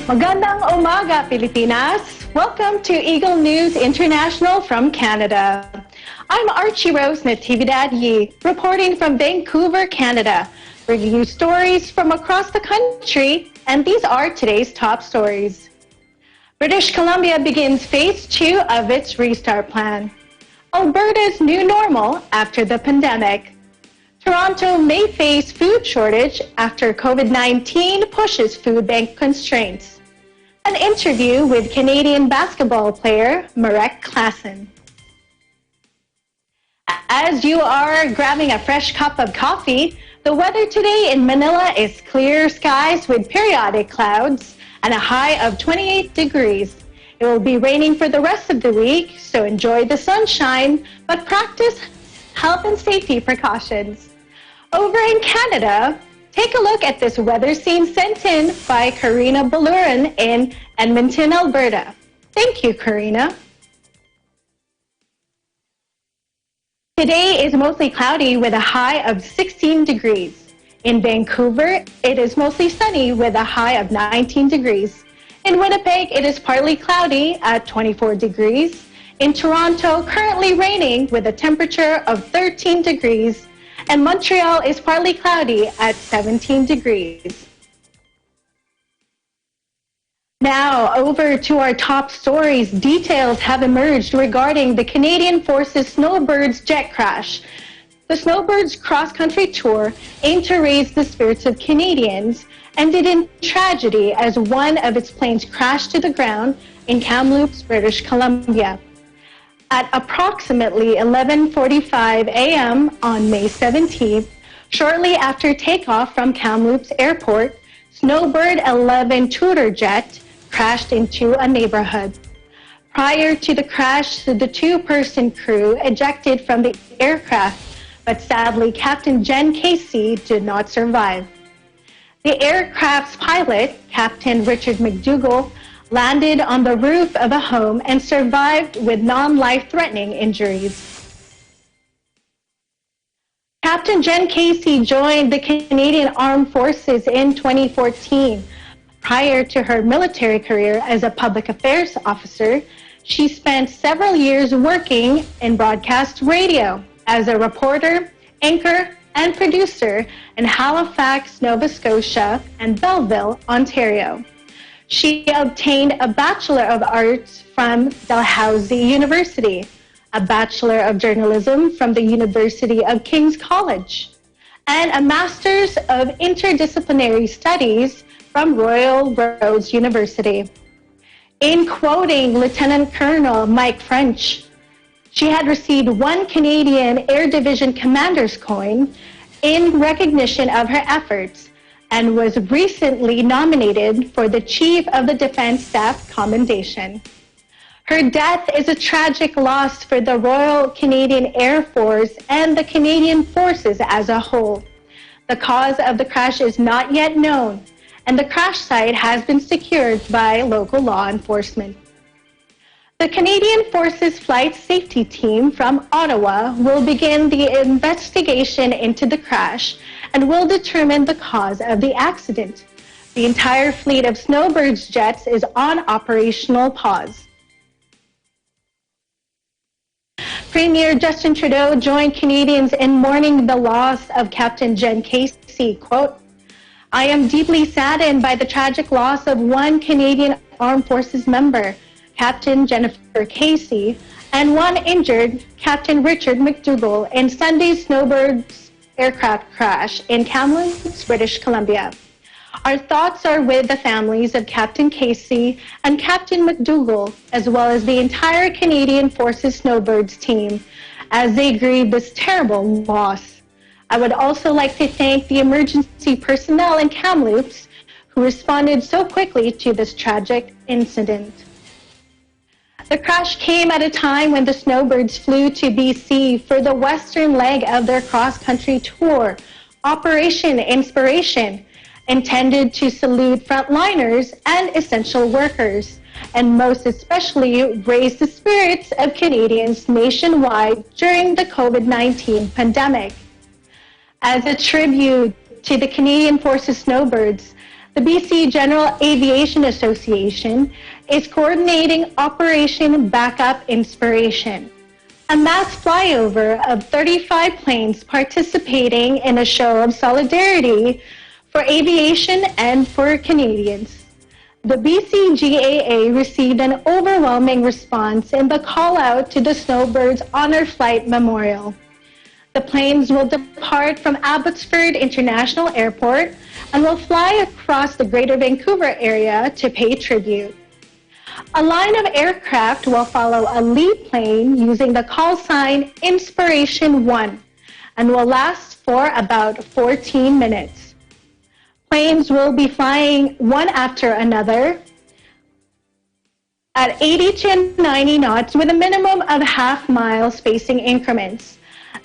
Magandang umaga, Pilipinas! Welcome to Eagle News International from Canada. I'm Archie Rose Natividad Yi, reporting from Vancouver, Canada, bringing you stories from across the country, and these are today's top stories. British Columbia begins Phase 2 of its restart plan. Alberta's new normal after the pandemic. Toronto may face food shortage after COVID-19 pushes food bank constraints. An interview with Canadian basketball player Marek Klassen. As you are grabbing a fresh cup of coffee, the weather today in Manila is clear skies with periodic clouds and a high of 28 degrees. It will be raining for the rest of the week, so enjoy the sunshine, but practice health and safety precautions. Over in Canada, take a look at this weather scene sent in by Karina Baluran in Edmonton, Alberta. Thank you, Karina. Today is mostly cloudy with a high of 16 degrees. In Vancouver, it is mostly sunny with a high of 19 degrees. In Winnipeg, it is partly cloudy at 24 degrees. In Toronto, currently raining with a temperature of 13 degrees. And Montreal is partly cloudy at 17 degrees. Now, over to our top stories. Details have emerged regarding the Canadian Forces Snowbirds jet crash. The Snowbirds cross-country tour aimed to raise the spirits of Canadians ended in tragedy as one of its planes crashed to the ground in Kamloops, British Columbia. At approximately 11:45 a.m. on May 17th, shortly after takeoff from Kamloops Airport, Snowbird 11 Tudor jet crashed into a neighborhood. Prior to the crash, the two-person crew ejected from the aircraft, but sadly, Captain Jen Casey did not survive. The aircraft's pilot, Captain Richard McDougall, landed on the roof of a home and survived with non-life-threatening injuries. Captain Jen Casey joined the Canadian Armed Forces in 2014. Prior to her military career as a public affairs officer, she spent several years working in broadcast radio as a reporter, anchor, and producer in Halifax, Nova Scotia, and Belleville, Ontario. She obtained a Bachelor of Arts from Dalhousie University, a Bachelor of Journalism from the University of King's College, and a Master's of Interdisciplinary Studies from Royal Roads University. In quoting Lieutenant Colonel Mike French, she had received one Canadian Air Division Commander's Coin in recognition of her efforts, and was recently nominated for the Chief of the Defense Staff Commendation. Her death is a tragic loss for the Royal Canadian Air Force and the Canadian Forces as a whole. The cause of the crash is not yet known, and the crash site has been secured by local law enforcement. The Canadian Forces Flight Safety Team from Ottawa will begin the investigation into the crash and will determine the cause of the accident. The entire fleet of Snowbirds jets is on operational pause. Premier Justin Trudeau joined Canadians in mourning the loss of Captain Jen Casey. Quote, "I am deeply saddened by the tragic loss of one Canadian Armed Forces member, Captain Jennifer Casey, and one injured, Captain Richard McDougall, in Sunday's Snowbirds aircraft crash in Kamloops, British Columbia. Our thoughts are with the families of Captain Casey and Captain McDougall, as well as the entire Canadian Forces Snowbirds team, as they grieve this terrible loss. I would also like to thank the emergency personnel in Kamloops who responded so quickly to this tragic incident." The crash came at a time when the Snowbirds flew to BC for the western leg of their cross-country tour, Operation Inspiration, intended to salute frontliners and essential workers, and most especially raise the spirits of Canadians nationwide during the COVID-19 pandemic. As a tribute to the Canadian Forces Snowbirds, The BC General Aviation Association is coordinating Operation Backup Inspiration, a mass flyover of 35 planes participating in a show of solidarity for aviation and for Canadians. The BCGAA received an overwhelming response in the call out to the Snowbirds Honor Flight Memorial. The planes will depart from Abbotsford International Airport and will fly across the Greater Vancouver area to pay tribute. A line of aircraft will follow a lead plane using the call sign Inspiration 1 and will last for about 14 minutes. Planes will be flying one after another at 80 to 90 knots with a minimum of half-mile spacing increments.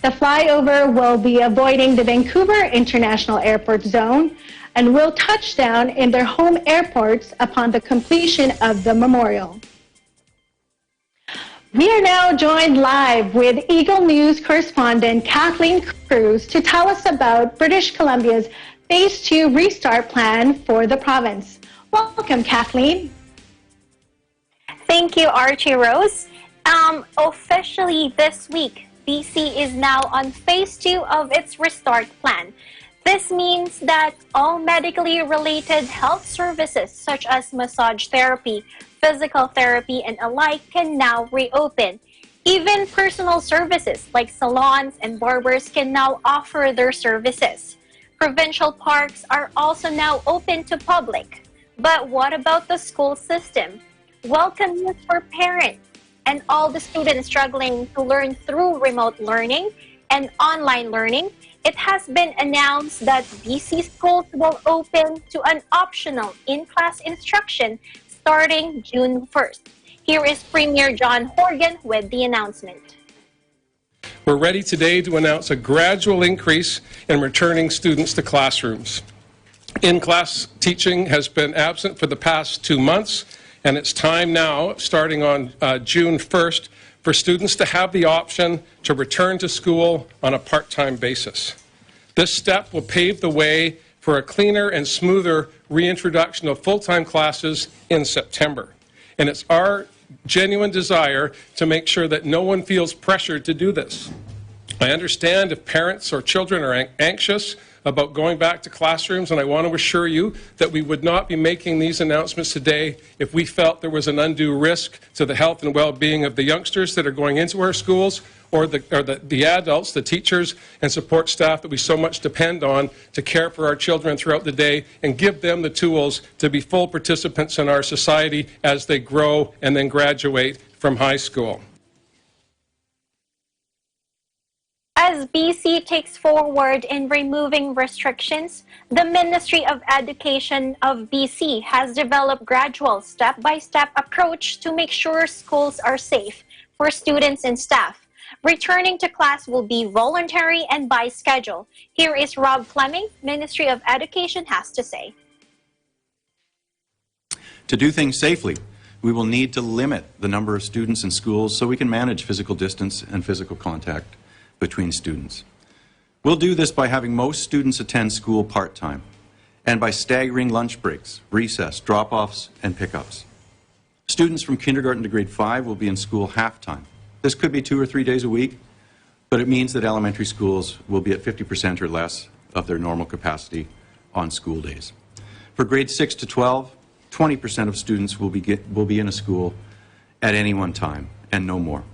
The flyover will be avoiding the Vancouver International Airport zone and will touch down in their home airports upon the completion of the memorial. We are now joined live with Eagle News correspondent Kathleen Cruz to tell us about British Columbia's Phase 2 restart plan for the province. Welcome, Kathleen. Thank you, Archie Rose. Officially this week, BC is now on Phase 2 of its restart plan. This means that all medically related health services such as massage therapy, physical therapy, and alike can now reopen. Even personal services like salons and barbers can now offer their services. Provincial parks are also now open to public. But what about the school system? Welcome news for parents and all the students struggling to learn through remote learning and online learning. It has been announced that BC schools will open to an optional in-class instruction starting June 1st. Here is Premier John Horgan with the announcement. We're ready today to announce a gradual increase in returning students to classrooms. In-class teaching has been absent for the past 2 months, and it's time now, starting on June 1st, for students to have the option to return to school on a part-time basis. This step will pave the way for a cleaner and smoother reintroduction of full-time classes in September. And it's our genuine desire to make sure that no one feels pressured to do this. I understand if parents or children are anxious about going back to classrooms, and I want to assure you that we would not be making these announcements today if we felt there was an undue risk to the health and well-being of the youngsters that are going into our schools or the adults, the teachers and support staff that we so much depend on to care for our children throughout the day and give them the tools to be full participants in our society as they grow and then graduate from high school. As BC takes forward in removing restrictions, the Ministry of Education of BC has developed gradual step-by-step approach to make sure schools are safe for students and staff. Returning to class will be voluntary and by schedule. Here is Rob Fleming, Ministry of Education has to say. To do things safely, we will need to limit the number of students in schools so we can manage physical distance and physical contact between students. We'll do this by having most students attend school part-time and by staggering lunch breaks, recess, drop-offs, and pickups. Students from kindergarten to grade 5 will be in school half-time. This could be 2 or 3 days a week, but it means that elementary schools will be at 50% or less of their normal capacity on school days. For grades 6 to 12, 20% of students will be in a school at any one time, and no more.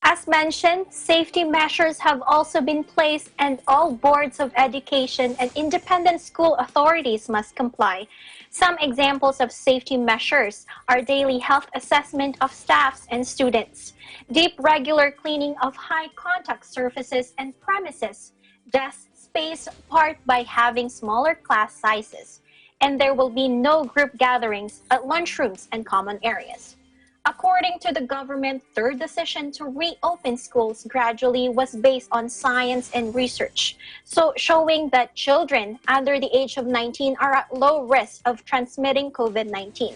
As mentioned, safety measures have also been placed and all boards of education and independent school authorities must comply. Some examples of safety measures are daily health assessment of staffs and students, deep regular cleaning of high contact surfaces and premises, desk space apart by having smaller class sizes, and there will be no group gatherings at lunchrooms and common areas. According to the government, their decision to reopen schools gradually was based on science and research, so showing that children under the age of 19 are at low risk of transmitting COVID-19.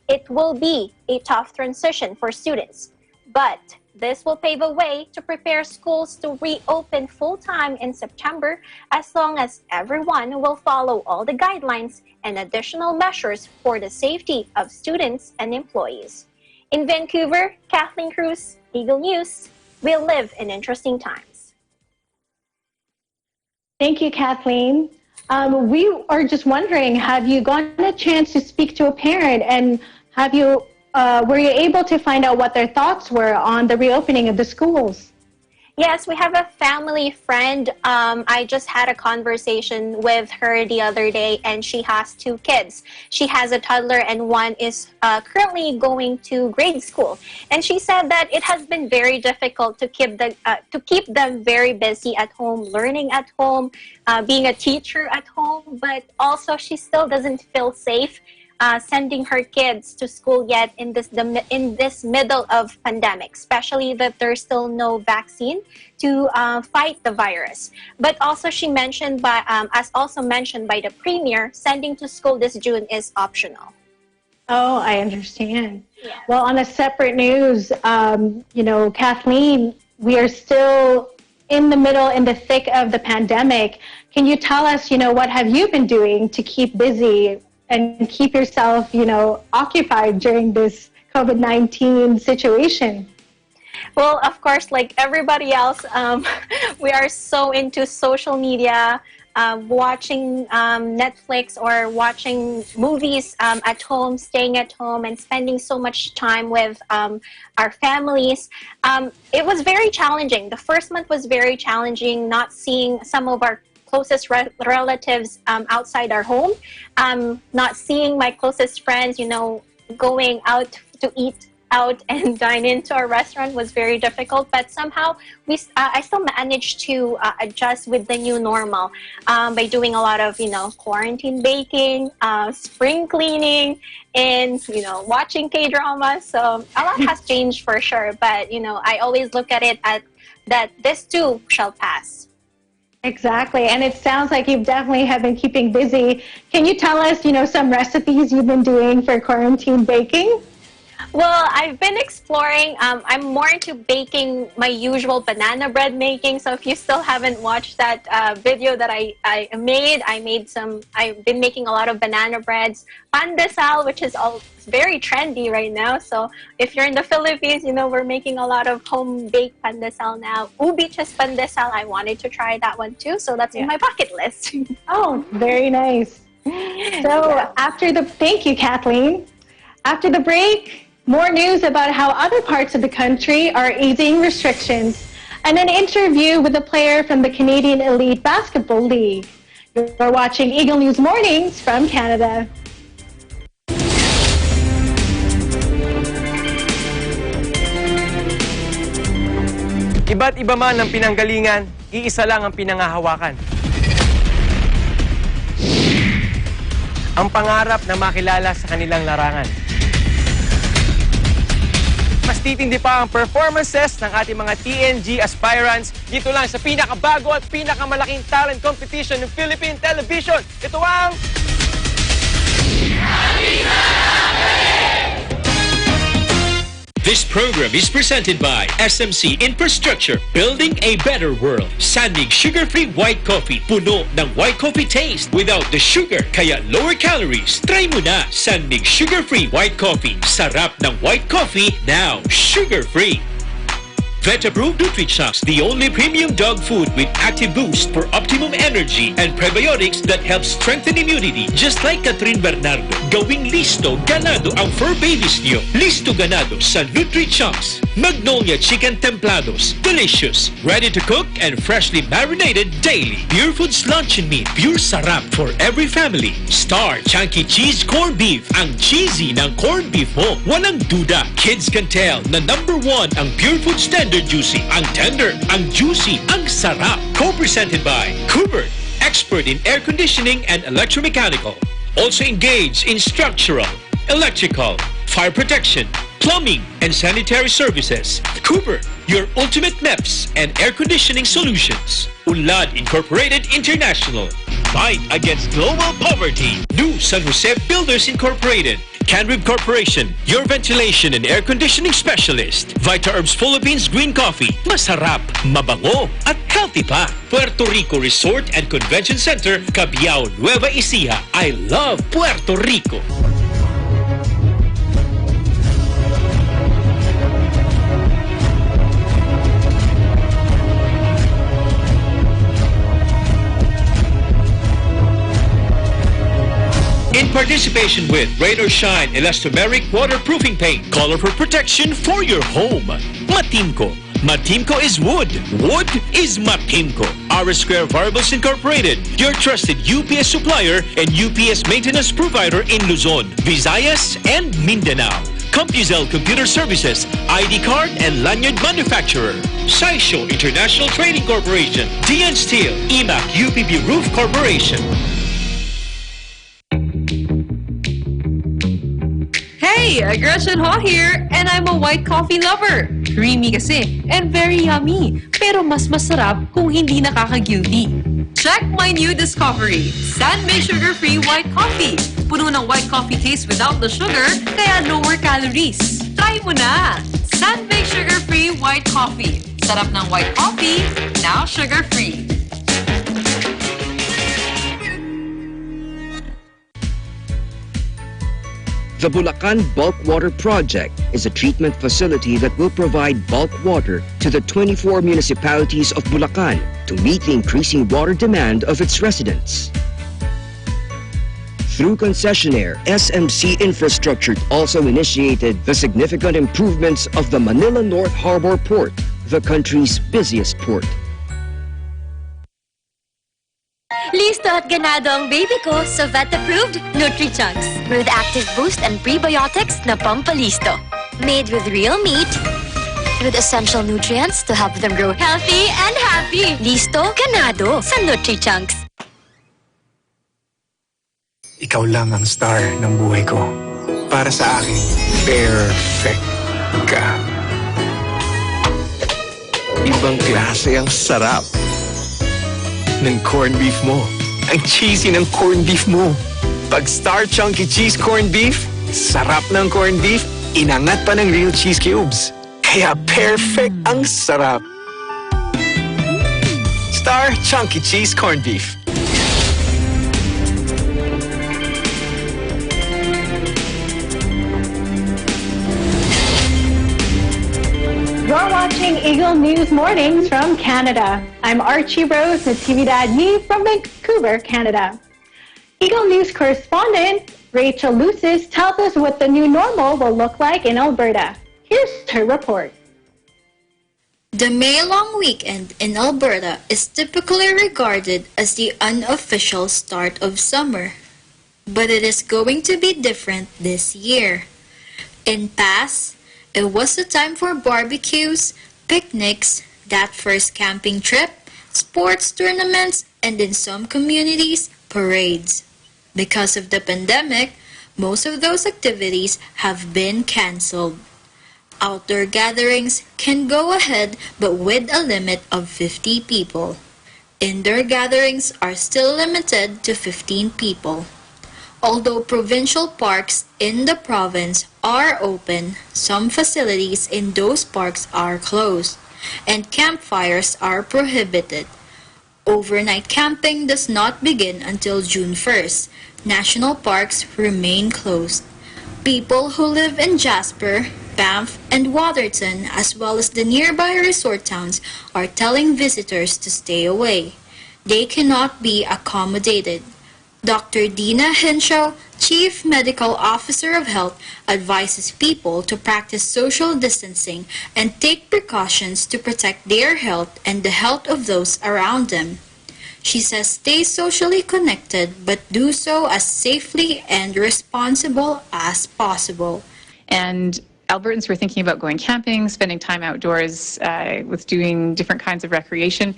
It will be a tough transition for students, but This will pave a way to prepare schools to reopen full-time in September as long as everyone will follow all the guidelines and additional measures for the safety of students and employees. In Vancouver, Kathleen Cruz, Eagle News. We live in interesting times. Thank you, Kathleen. We are just wondering, have you gotten a chance to speak to a parent, and were you able to find out what their thoughts were on the reopening of the schools? Yes, we have a family friend. I just had a conversation with her the other day, and she has 2 kids. She has a toddler, and one is currently going to grade school. And she said that it has been very difficult to keep them very busy at home, learning at home, being a teacher at home. But also, she still doesn't feel safe sending her kids to school yet in this middle of pandemic, especially that there's still no vaccine to fight the virus. But also she mentioned as also mentioned by the Premier, sending to school this June is optional. Oh, I understand. Yeah. Well, on a separate news, Kathleen, we are still in the thick of the pandemic. Can you tell us, what have you been doing to keep busy and keep yourself, occupied during this COVID-19 situation? Well, of course, like everybody else, we are so into social media, watching Netflix or watching movies at home, staying at home, and spending so much time with our families. It was very challenging. The first month was very challenging, not seeing some of our closest relatives outside our home, not seeing my closest friends, going out to eat out and dine into our restaurant was very difficult, but somehow I still managed to adjust with the new normal by doing a lot of, quarantine baking, spring cleaning, and, watching K-dramas. So a lot has changed for sure, but, I always look at it that this too shall pass. Exactly, and it sounds like you definitely have been keeping busy. Can you tell us, some recipes you've been doing for quarantine baking? Well, I've been exploring. I'm more into baking my usual banana bread making. So if you still haven't watched that video that I made, I've been making a lot of banana breads. Pandesal, which is very trendy right now. So if you're in the Philippines, we're making a lot of home-baked pandesal now. Ubiches pandesal, I wanted to try that one too. So that's in my bucket list. Oh, very nice. So thank you, Kathleen. After the break, more news about how other parts of the country are easing restrictions, and an interview with a player from the Canadian Elite Basketball League. You're watching Eagle News Mornings from Canada. Iba't iba man ang pinanggalingan, iisa lang ang pinangahawakan. Ang pangarap na makilala sa kanilang larangan. Mas titindi pa ang performances ng ating mga TNG aspirants dito lang sa pinakabago at pinakamalaking talent competition ng Philippine Television. Ito ang... This program is presented by SMC Infrastructure, building a better world. Sandig sugar-free white coffee, puno ng white coffee taste without the sugar, kaya lower calories. Try mo na Sandig sugar-free white coffee. Sarap ng white coffee, now sugar-free. Vet-approved NutriChocs, the only premium dog food with active boost for optimum energy and probiotics that help strengthen immunity. Just like Catherine Bernardo, gawing listo, ganado ang fur babies niyo. Listo ganado sa NutriChocs. Magnolia Chicken Templados, delicious, ready to cook and freshly marinated daily. Pure Foods Luncheon Meat, pure sarap for every family. Star Chunky Cheese Corned Beef, ang cheesy ng corned beef mo. Walang duda, kids can tell na #1 ang Pure Foods Tender Juicy. Ang tender, ang juicy, ang sarap. Co-presented by Cooper, expert in air conditioning and electromechanical. Also engaged in structural, electrical, fire protection, plumbing, and sanitary services. Cooper, your ultimate MEPS and air conditioning solutions. Unlad Incorporated International. Fight against global poverty. New San Jose Builders Incorporated. Canrib Corporation, your ventilation and air conditioning specialist. Vitaherbs Philippines Green Coffee. Masarap, mabango, at healthy pa. Puerto Rico Resort and Convention Center, Cabiao, Nueva Ecija. I love Puerto Rico. In participation with Rain or Shine Elastomeric Waterproofing Paint. Colorful protection for your home. Matimco. Matimco is wood. Wood is Matimco. R Square Variables Incorporated. Your trusted UPS supplier and UPS maintenance provider in Luzon, Visayas, and Mindanao. CompuZell Computer Services, ID card and lanyard manufacturer. Saisho International Trading Corporation. DN Steel, EMAC UPB Roof Corporation. Hey, Gretchen Ho here, and I'm a white coffee lover. Creamy kasi, and very yummy. Pero mas masarap kung hindi nakaka-guilty. Check my new discovery, San-Made Sugar-Free White Coffee. Puno ng white coffee taste without the sugar, kaya lower calories. Try mo na! San-Made Sugar-Free White Coffee. Sarap ng white coffee, now sugar-free. The Bulacan Bulk Water Project is a treatment facility that will provide bulk water to the 24 municipalities of Bulacan to meet the increasing water demand of its residents. Through concessionaire, SMC Infrastructure also initiated the significant improvements of the Manila North Harbor Port, the country's busiest port. Listo at ganado ang baby ko sa vet-approved Nutri-Chunks with active boost and prebiotics na pampalisto. Made with real meat, with essential nutrients to help them grow healthy and happy. Listo, ganado sa Nutri-Chunks. Ikaw lang ang star ng buhay ko. Para sa akin, perfect ka. Ibang klase ang sarap ng corned beef mo. Ang cheesy ng corned beef mo. Pag Star Chunky Cheese Corned Beef, sarap ng corned beef, inangat pa ng real cheese cubes. Kaya perfect ang sarap. Star Chunky Cheese Corned Beef. You're watching Eagle News Mornings from Canada. I'm Archie Rose, Natividad Ni from Vancouver, Canada. Eagle News correspondent Rachel Lucis tells us what the new normal will look like in Alberta. Here's her report. The May long weekend in Alberta is typically regarded as the unofficial start of summer, but it is going to be different this year. In past, it was a time for barbecues, picnics, that first camping trip, sports tournaments, and in some communities, parades. Because of the pandemic, most of those activities have been canceled. Outdoor gatherings can go ahead, but with a limit of 50 people. Indoor gatherings are still limited to 15 people. Although provincial parks in the province are open, some facilities in those parks are closed, and campfires are prohibited. Overnight camping does not begin until June 1st. National parks remain closed. People who live in Jasper, Banff, and Waterton, as well as the nearby resort towns, are telling visitors to stay away. They cannot be accommodated. Dr. Dina Henshaw, Chief Medical Officer of Health, advises people to practice social distancing and take precautions to protect their health and the health of those around them. She says stay socially connected, but do so as safely and responsible as possible. And Albertans who are thinking about going camping, spending time outdoors with doing different kinds of recreation,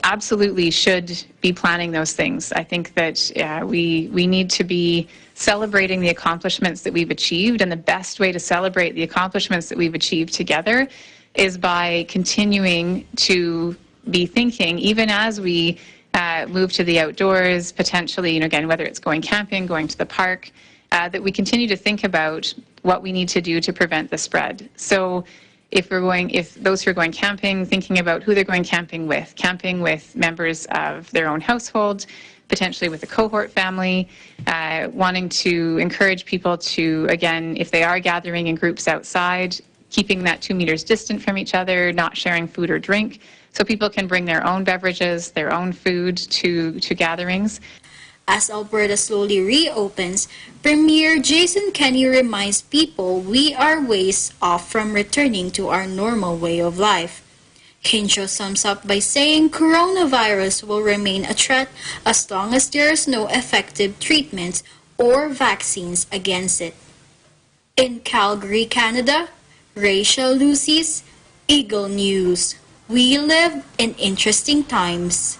absolutely should be planning those things. I think that we need to be celebrating the accomplishments that we've achieved, and the best way to celebrate the accomplishments that we've achieved together is by continuing to be thinking, even as we move to the outdoors, potentially, again, whether it's going camping, going to the park, that we continue to think about what we need to do to prevent the spread. So if those who are going camping, thinking about who they're going camping with members of their own household, potentially with a cohort family, wanting to encourage people to, again, if they are gathering in groups outside, keeping that 2 meters distant from each other, not sharing food or drink, so people can bring their own beverages, their own food to gatherings. As Alberta slowly reopens, Premier Jason Kenney reminds people we are ways off from returning to our normal way of life. Hincho sums up by saying coronavirus will remain a threat as long as there is no effective treatments or vaccines against it. In Calgary, Canada, Rachel Lucy's Eagle News. We live in interesting times.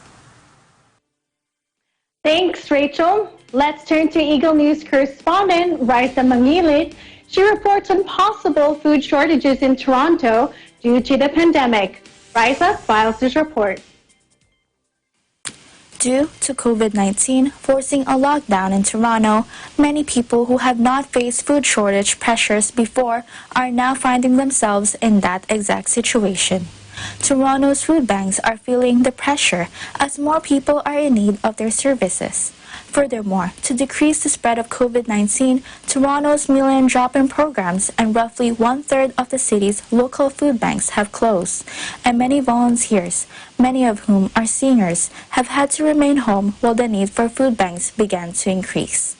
Thanks, Rachel. Let's turn to Eagle News correspondent Raisa Mangilit. She reports on possible food shortages in Toronto due to the pandemic. Raisa files this report. Due to COVID-19 forcing a lockdown in Toronto, many people who have not faced food shortage pressures before are now finding themselves in that exact situation. Toronto's food banks are feeling the pressure as more people are in need of their services. Furthermore, to decrease the spread of COVID-19, Toronto's million drop-in programs and roughly 1/3 of the city's local food banks have closed, and many volunteers, many of whom are seniors, have had to remain home while the need for food banks began to increase.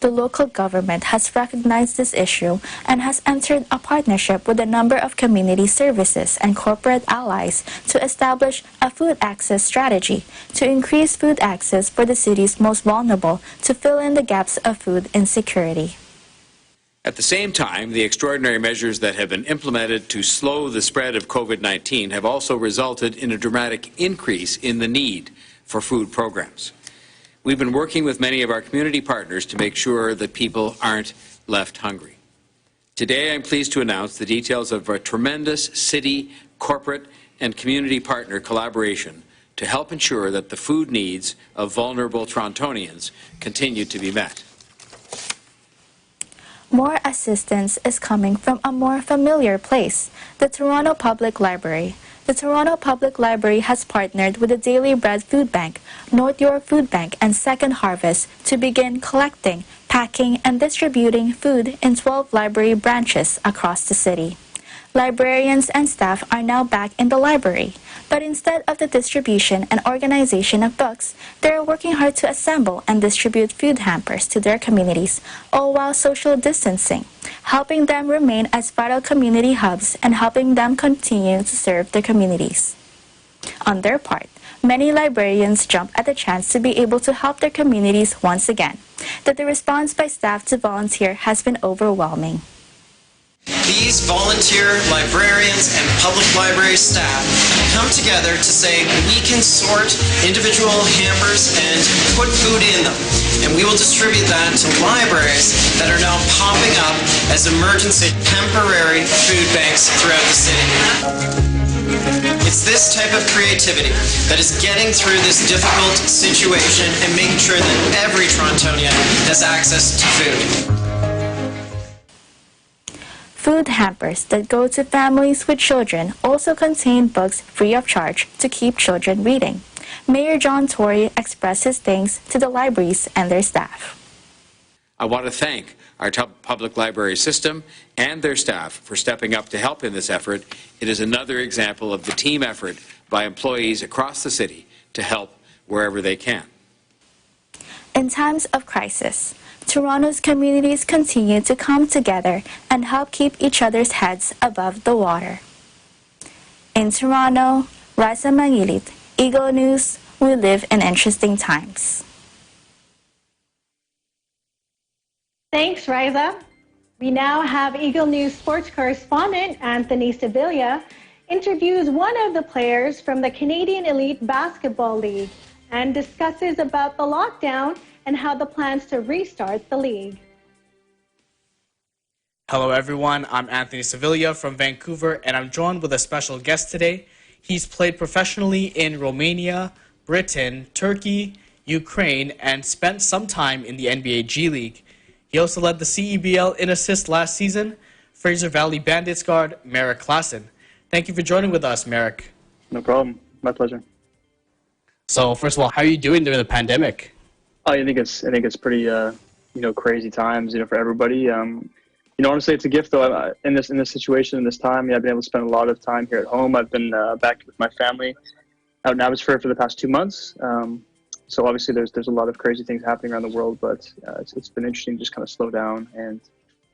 The local government has recognized this issue and has entered a partnership with a number of community services and corporate allies to establish a food access strategy to increase food access for the city's most vulnerable to fill in the gaps of food insecurity. At the same time, the extraordinary measures that have been implemented to slow the spread of COVID-19 have also resulted in a dramatic increase in the need for food programs. We've been working with many of our community partners to make sure that people aren't left hungry. Today, I'm pleased to announce the details of a tremendous city, corporate, and community partner collaboration to help ensure that the food needs of vulnerable Torontonians continue to be met. More assistance is coming from a more familiar place, the Toronto Public Library. The Toronto Public Library has partnered with the Daily Bread Food Bank, North York Food Bank, and Second Harvest to begin collecting, packing, and distributing food in 12 library branches across the city. Librarians and staff are now back in the library, but instead of the distribution and organization of books, they are working hard to assemble and distribute food hampers to their communities, all while social distancing, helping them remain as vital community hubs and helping them continue to serve their communities. On their part, many librarians jump at the chance to be able to help their communities once again, that the response by staff to volunteer has been overwhelming. These volunteer librarians and public library staff come together to say we can sort individual hampers and put food in them. And we will distribute that to libraries that are now popping up as emergency temporary food banks throughout the city. It's this type of creativity that is getting through this difficult situation and making sure that every Torontonian has access to food. Food hampers that go to families with children also contain books free of charge to keep children reading. Mayor John Tory expressed his thanks to the libraries and their staff. I want to thank our public library system and their staff for stepping up to help in this effort. It is another example of the team effort by employees across the city to help wherever they can. In times of crisis, Toronto's communities continue to come together and help keep each other's heads above the water. In Toronto, Raisa Mangilit, Eagle News, we live in interesting times. Thanks, Raisa. We now have Eagle News sports correspondent Anthony Sevilla interviews one of the players from the Canadian Elite Basketball League and discusses about the lockdown and how the plans to restart the league. Hello everyone, I'm Anthony Sevilla from Vancouver and I'm joined with a special guest today. He's played professionally in Romania, Britain, Turkey, Ukraine, and spent some time in the NBA G League. He also led the CEBL in assists last season. Fraser Valley Bandits guard Merrick Klassen. Thank you for joining with us, Merrick. No problem. My pleasure. So first of all, how are you doing during the pandemic? Oh, I think it's pretty crazy times for everybody. Honestly, it's a gift though. In this situation, in this time, I've been able to spend a lot of time here at home. I've been back with my family out in Abbotsford for the past 2 months. So obviously, there's a lot of crazy things happening around the world, but it's been interesting to just kind of slow down and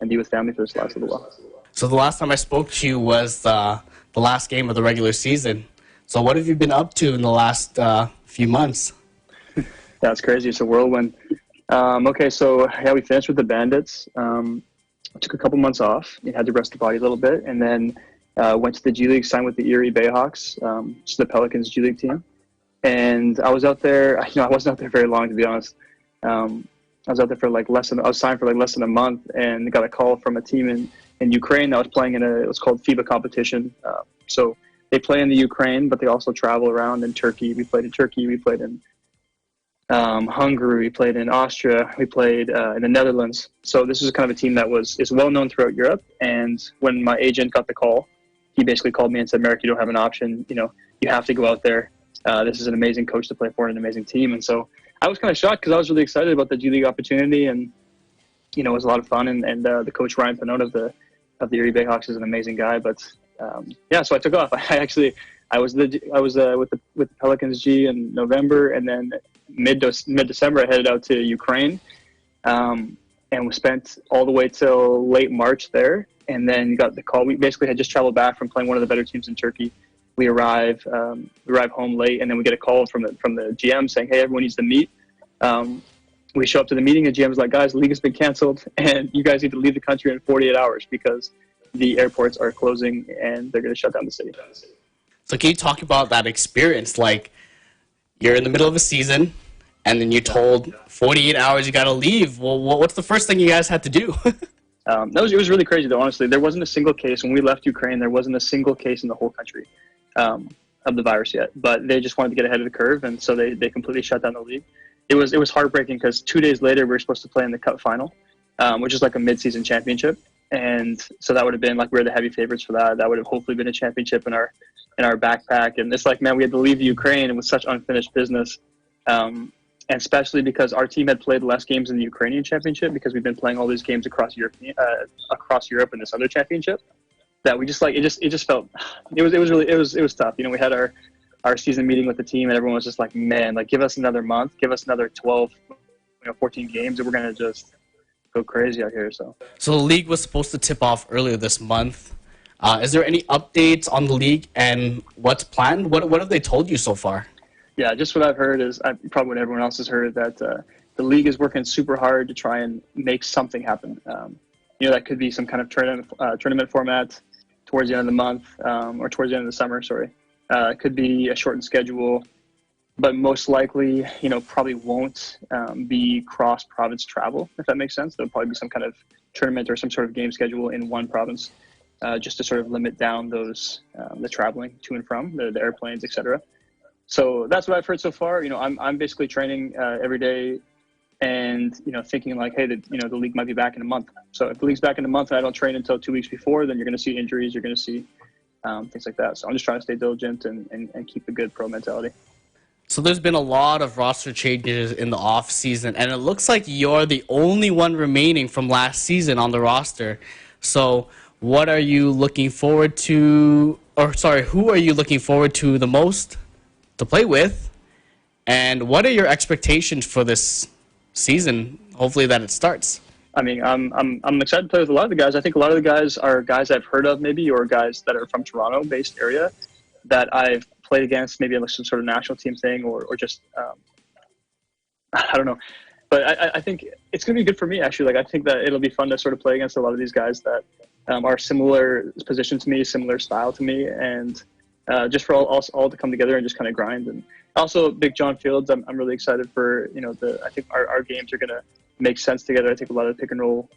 be with family for this last little while. So the last time I spoke to you was the last game of the regular season. So what have you been up to in the last few months? That's crazy. It's a whirlwind. Okay, so we finished with the Bandits. I took a couple months off. Had to rest the body a little bit, and then went to the G League, signed with the Erie Bayhawks, which is the Pelicans G League team. And I was out there. I wasn't out there very long, to be honest. I was out there for I was signed for less than a month, and got a call from a team in Ukraine that was playing it was called FIBA competition. So they play in the Ukraine, but they also travel around in Turkey. We played in Turkey. We played in Hungary, we played in Austria, we played in the Netherlands. So this is kind of a team that is well known throughout Europe. And when my agent got the call, he basically called me and said, "Merrick, you don't have an option. You have to go out there. This is an amazing coach to play for and an amazing team." And so I was kind of shocked because I was really excited about the G League opportunity, and it was a lot of fun. And the coach Ryan Pinot of the Erie Bayhawks is an amazing guy. But so I took off. I was with the Pelicans G in November, and then mid-December I headed out to Ukraine, and we spent all the way till late March there, and then got the call. We basically had just traveled back from playing one of the better teams in Turkey. We arrive home late, and then we get a call from the GM saying, "Hey, everyone needs to meet." We show up to the meeting, and the GM's like, "Guys, the league has been canceled, and you guys need to leave the country in 48 hours because the airports are closing and they're going to shut down the city." So can you talk about that experience? Like, you're in the middle of a season, and then you're told 48 hours you got to leave. Well, what's the first thing you guys had to do? It was really crazy, though, honestly. There wasn't a single case. When we left Ukraine, there wasn't a single case in the whole country of the virus yet. But they just wanted to get ahead of the curve, and so they completely shut down the league. It was heartbreaking because 2 days later, we were supposed to play in the Cup final, which is like a mid-season championship. And so that would have been we were the heavy favorites for that. That would have hopefully been a championship in our backpack. And it's like, man, we had to leave Ukraine with such unfinished business. And especially because our team had played less games in the Ukrainian championship because we've been playing all these games across Europe in this other championship. That we just it just felt it was tough. We had our season meeting with the team, and everyone was just like, man, give us another month, give us another 12, 14 games, and we're gonna just go crazy out here. So the league was supposed to tip off earlier this month. Is there any updates on the league and what's planned? What have they told you so far? Yeah, just what I've heard is probably what everyone else has heard, that the league is working super hard to try and make something happen. That could be some kind of tournament format towards the end of the month or towards the end of the summer. Sorry, it could be a shortened schedule, but most likely, probably won't be cross-province travel, if that makes sense. There'll probably be some kind of tournament or some sort of game schedule in one province, just to sort of limit down those the traveling to and from the airplanes, etc. So that's what I've heard so far. I'm basically training every day, and thinking hey, the league might be back in a month. So if the league's back in a month and I don't train until 2 weeks before, then you're going to see injuries, you're going to see things like that. So I'm just trying to stay diligent and keep a good pro mentality. So there's been a lot of roster changes in the off season, and it looks like you're the only one remaining from last season on the roster. So what are you looking forward to, who are you looking forward to the most to play with, and what are your expectations for this season? Hopefully that it starts. I mean, I'm excited to play with a lot of the guys. I think a lot of the guys are guys I've heard of, maybe, or guys that are from Toronto-based area that I've played against, maybe in some sort of national team thing, or just I don't know. But I think it's going to be good for me, actually. I think that it'll be fun to sort of play against a lot of these guys that are similar position to me, similar style to me, and just for all to come together and just kind of grind. And also Big John Fields, I'm really excited for, I think our games are going to make sense together. I think a lot of the pick and roll,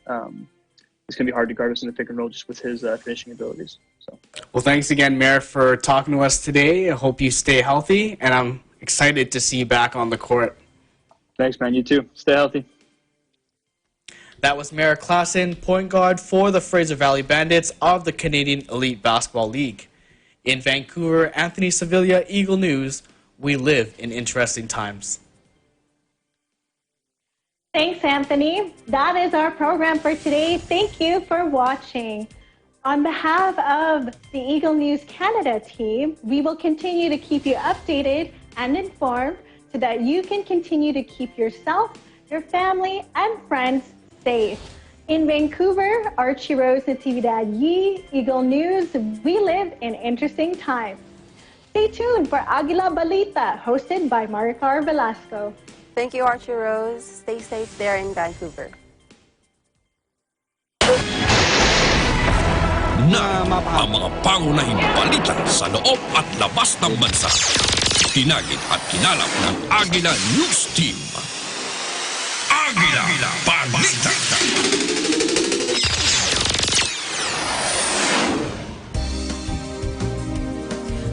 it's going to be hard to guard us in the pick and roll just with his finishing abilities. So. Well, thanks again, Mayor, for talking to us today. I hope you stay healthy, and I'm excited to see you back on the court. Thanks, man. You too. Stay healthy. That was Mara Klassen, point guard for the Fraser Valley Bandits of the Canadian Elite Basketball League. In Vancouver, Anthony Sevilla, Eagle News. We live in interesting times. Thanks, Anthony. That is our program for today. Thank you for watching. On behalf of the Eagle News Canada team, we will continue to keep you updated and informed so that you can continue to keep yourself, your family, and friends safe. In Vancouver, Archie Rose Natividad Yi, Eagle News, we live in interesting times. Stay tuned for Aguila Balita, hosted by Maricar Velasco. Thank you, Archie Rose. Stay safe there in Vancouver. Na ang mga pangunahing balita sa loob at labas ng bansa. Tinagin at kinalap ng Aguila News Team. Aguila Balita!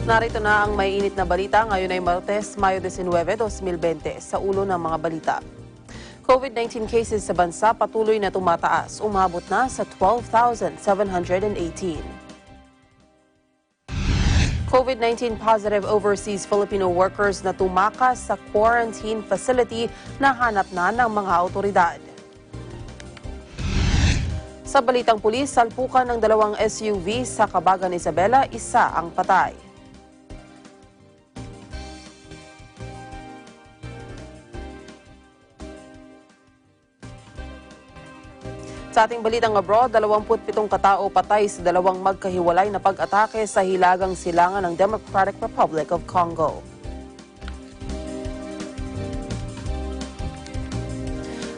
Narito na ang maiinit na balita. Ngayon ay Martes, Mayo 19, 2020. Sa ulo ng mga balita. COVID-19 cases sa bansa patuloy na tumataas. Umabot na sa 12,718. COVID-19 positive overseas Filipino workers na tumakas sa quarantine facility na hanap na ng mga autoridad. Sa balitang pulis, salpukan ng 2 SUV sa Cabagan, Isabela, isa ang patay. Sa ating balitang abroad, 27 katao patay sa 2 magkahiwalay na pag-atake sa hilagang silangan ng Democratic Republic of Congo.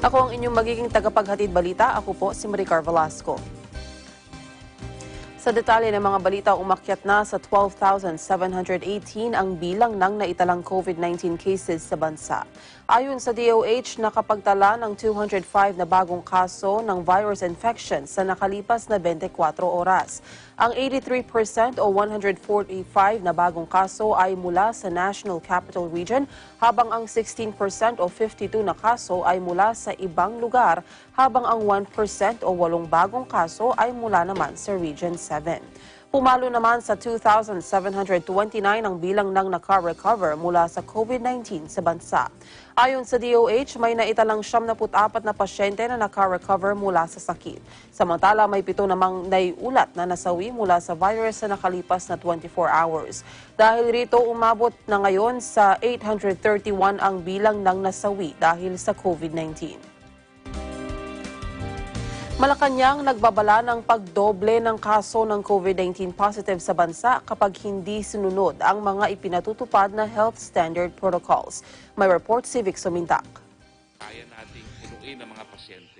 Ako ang inyong magiging tagapaghatid balita. Ako po si Maricar Velasco. Sa detalye ng mga balita, umakyat na sa 12,718 ang bilang ng naitalang COVID-19 cases sa bansa. Ayon sa DOH, nakapagtala ng 205 na bagong kaso ng virus infection sa nakalipas na 24 oras. Ang 83% o 145 na bagong kaso ay mula sa National Capital Region, habang ang 16% o 52 na kaso ay mula sa ibang lugar, habang ang 1% o 8 bagong kaso ay mula naman sa Region 7. Pumalo naman sa 2,729 ang bilang ng naka-recover mula sa COVID-19 sa bansa. Ayon sa DOH, may naitalang 74 na pasyente na naka-recover mula sa sakit. Samantala, may 7 namang naiulat na nasawi mula sa virus sa nakalipas na 24 hours. Dahil rito, umabot na ngayon sa 831 ang bilang ng nasawi dahil sa COVID-19. Malacanang nagbabala ng pagdoble ng kaso ng COVID-19 positive sa bansa kapag hindi sinunod ang mga ipinatutupad na health standard protocols. May report si Vic Sumintak.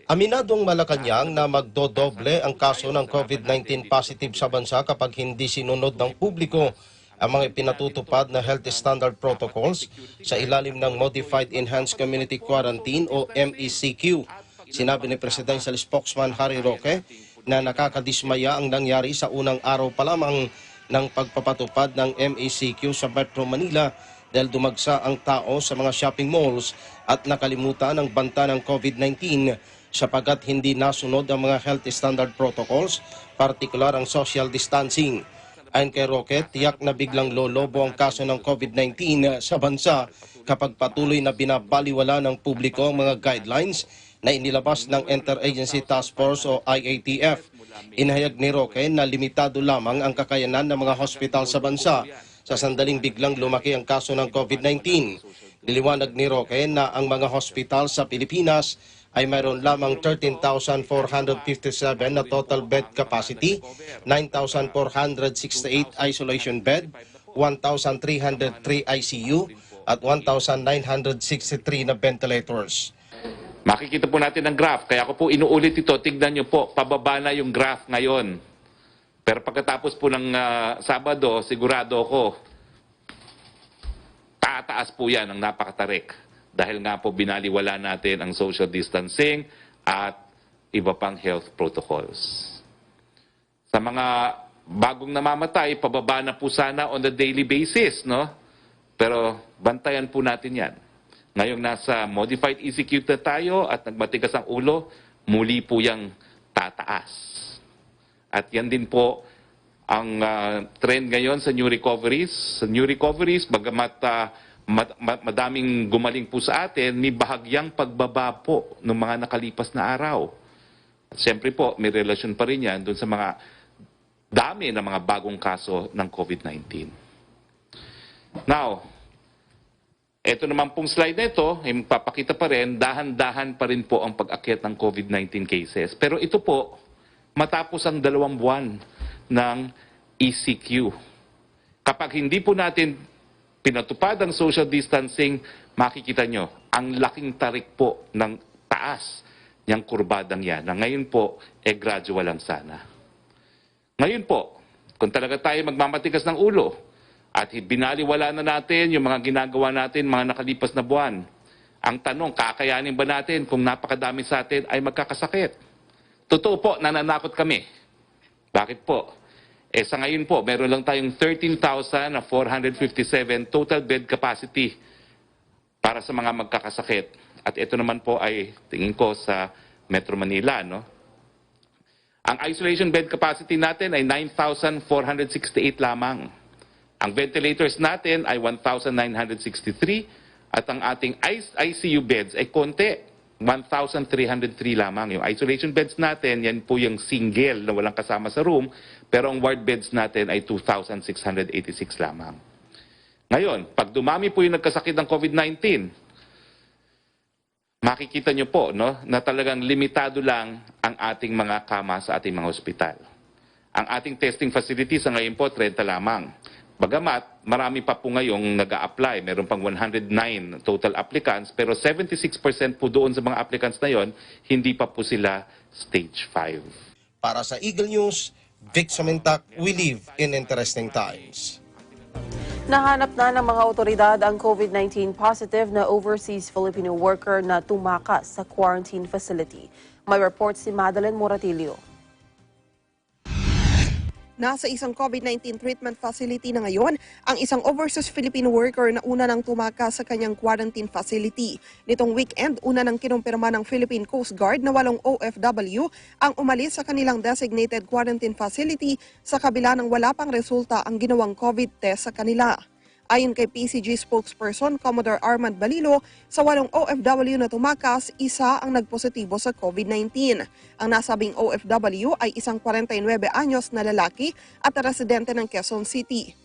Aminadong Malacanang na magdodoble ang kaso ng COVID-19 positive sa bansa kapag hindi sinunod ng publiko ang mga ipinatutupad na health standard protocols sa ilalim ng Modified Enhanced Community Quarantine o MECQ. Sinabi ni Presidential Spokesman Harry Roque na nakakadismaya ang nangyari sa unang araw pa lamang ng pagpapatupad ng MECQ sa Metro Manila dahil dumagsa ang tao sa mga shopping malls at nakalimutan ang banta ng COVID-19 sapagat hindi nasunod ang mga health standard protocols, partikular ang social distancing. Ayon kay Roque, tiyak na biglang lolobo ang kaso ng COVID-19 sa bansa kapag patuloy na binabaliwala ng publiko ang mga guidelines na inilabas ng Interagency Task Force o IATF. Inahayag ni Roque na limitado lamang ang kakayanan ng mga hospital sa bansa sa sandaling biglang lumaki ang kaso ng COVID-19. Niliwanag ni Roque na ang mga hospital sa Pilipinas ay mayroon lamang 13,457 na total bed capacity, 9,468 isolation bed, 1,303 ICU at 1,963 na ventilators. Makikita po natin ang graph. Kaya ako po inuulit ito. Tignan nyo po, pababa na yung graph ngayon. Pero pagkatapos po ng Sabado, sigurado ako, tataas po yan ang napakatarik. Dahil nga po binaliwala natin ang social distancing at iba pang health protocols. Sa mga bagong namamatay, pababa na po sana on a daily basis, no? Pero bantayan po natin yan. Ngayong nasa modified ECQ na tayo at nagmatigas ang ulo, muli po yang tataas. At yan din po ang trend ngayon sa new recoveries. Sa new recoveries, bagamat madaming gumaling po sa atin, may bahagyang pagbaba po ng mga nakalipas na araw. At siyempre po, may relasyon pa rin yan doon sa mga dami ng mga bagong kaso ng COVID-19. Now, ito naman pong slide na ito, ay magpapakita pa rin, dahan-dahan pa rin po ang pag-akyat ng COVID-19 cases. Pero ito po, matapos ang 2 buwan ng ECQ. Kapag hindi po natin pinatupad ang social distancing, makikita nyo, ang laking tarik po ng taas niyang kurbadang yan, na ngayon po, gradual lang sana. Ngayon po, kung talaga tayo magmamatigas ng ulo, at binaliwala na natin yung mga ginagawa natin mga nakalipas na buwan, ang tanong, kakayanin ba natin kung napakadami sa atin ay magkakasakit? Totoo po, nananakot kami. Bakit po? Sa ngayon po, meron lang tayong 13,457 total bed capacity para sa mga magkakasakit. At ito naman po ay tingin ko sa Metro Manila, no? Ang isolation bed capacity natin ay 9,468 lamang. Ang ventilators natin ay 1,963 at ang ating ICU beds ay konti, 1,303 lamang. Yung isolation beds natin, yan po yung single na walang kasama sa room, pero ang ward beds natin ay 2,686 lamang. Ngayon, pag dumami po yung nagkasakit ng COVID-19, makikita nyo po, no, na talagang limitado lang ang ating mga kama sa ating mga ospital. Ang ating testing facilities sa ngayon po, 30 lamang. Bagamat, marami pa po ngayong nag-a-apply. Meron pang 109 total applicants, pero 76% po doon sa mga applicants na yon, hindi pa po sila stage 5. Para sa Eagle News, Vic Samintak, we live in interesting times. Nahanap na ng mga otoridad ang COVID-19 positive na overseas Filipino worker na tumakas sa quarantine facility. May report si Madeline Moratilio. Nasa isang COVID-19 treatment facility na ngayon ang isang overseas Filipino worker na una nang tumakas sa kanyang quarantine facility. Nitong weekend, una nang kinumpirma ng Philippine Coast Guard na 8 OFW ang umalis sa kanilang designated quarantine facility sa kabila ng wala pang resulta ang ginawang COVID test sa kanila. Ayon kay PCG spokesperson Commodore Armand Balilo, sa 8 OFW na tumakas, isa ang nagpositibo sa COVID-19. Ang nasabing OFW ay isang 49 anyos na lalaki at residente ng Quezon City.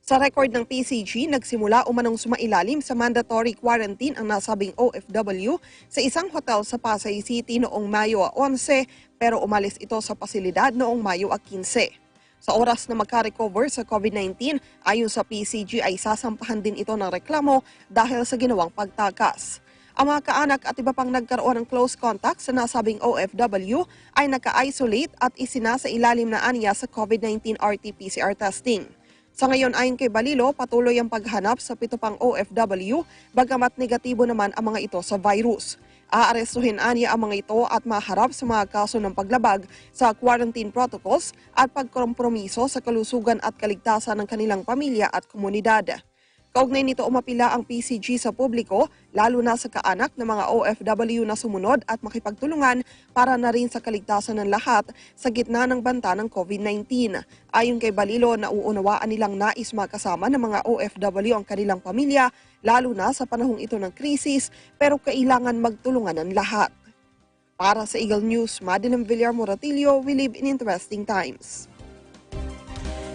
Sa record ng PCG, nagsimula umanong sumailalim sa mandatory quarantine ang nasabing OFW sa isang hotel sa Pasay City noong Mayo 11, pero umalis ito sa pasilidad noong Mayo 15. Sa oras na magka-recover sa COVID-19, ayon sa PCG ay sasampahan din ito ng reklamo dahil sa ginawang pagtakas. Ang mga kaanak at iba pang nagkaroon ng close contact sa nasabing OFW ay naka-isolate at isinasa ilalim na aniya sa COVID-19 RT-PCR testing. Sa ngayon ayon kay Balilo, patuloy ang paghanap sa 7 pang OFW, bagamat negatibo naman ang mga ito sa virus. Aarestuhin aniya ang mga ito at maharap sa mga kaso ng paglabag sa quarantine protocols at pagkompromiso sa kalusugan at kaligtasan ng kanilang pamilya at komunidad. Kaugnay nito umapila ang PCG sa publiko, lalo na sa kaanak ng mga OFW na sumunod at makipagtulungan para na rin sa kaligtasan ng lahat sa gitna ng banta ng COVID-19. Ayon kay Balilo, nauunawaan nilang nais makasama ng mga OFW ang kanilang pamilya, lalo na sa panahong ito ng krisis, pero kailangan magtulungan ng lahat. Para sa Eagle News, Madeline Villar Moratilio, we live in interesting times.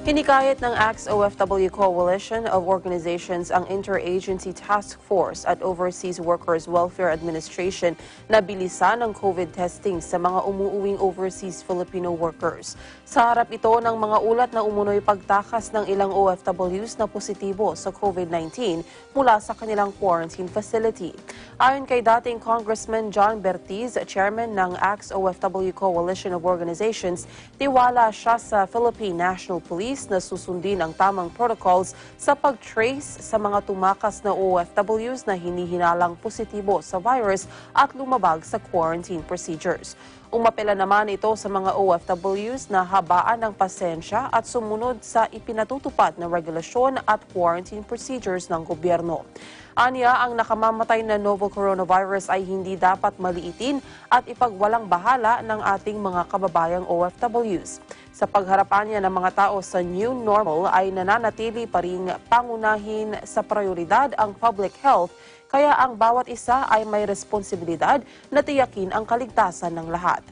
Hinikayat ng ACTS-OFW Coalition of Organizations ang Interagency Task Force at Overseas Workers Welfare Administration na bilisan ang COVID testing sa mga umuuwing overseas Filipino workers. Sa harap ito ng mga ulat na umunoy pagtakas ng ilang OFWs na positibo sa COVID-19 mula sa kanilang quarantine facility. Ayon kay dating Congressman John Bertiz, chairman ng ACTS-OFW Coalition of Organizations, tiwala siya sa Philippine National Police na susundin ang tamang protocols sa pag-trace sa mga tumakas na OFWs na hinihinalang positibo sa virus at lumabag sa quarantine procedures. Umapela naman ito sa mga OFWs na habaan ng pasensya at sumunod sa ipinatutupad na regulasyon at quarantine procedures ng gobyerno. Aniya, ang nakamamatay na novel coronavirus ay hindi dapat maliitin at ipagwalang bahala ng ating mga kababayang OFWs. Sa pagharapan niya ng mga tao sa new normal ay nananatili pa ring pangunahin sa prioridad ang public health, kaya ang bawat isa ay may responsibilidad na tiyakin ang kaligtasan ng lahat.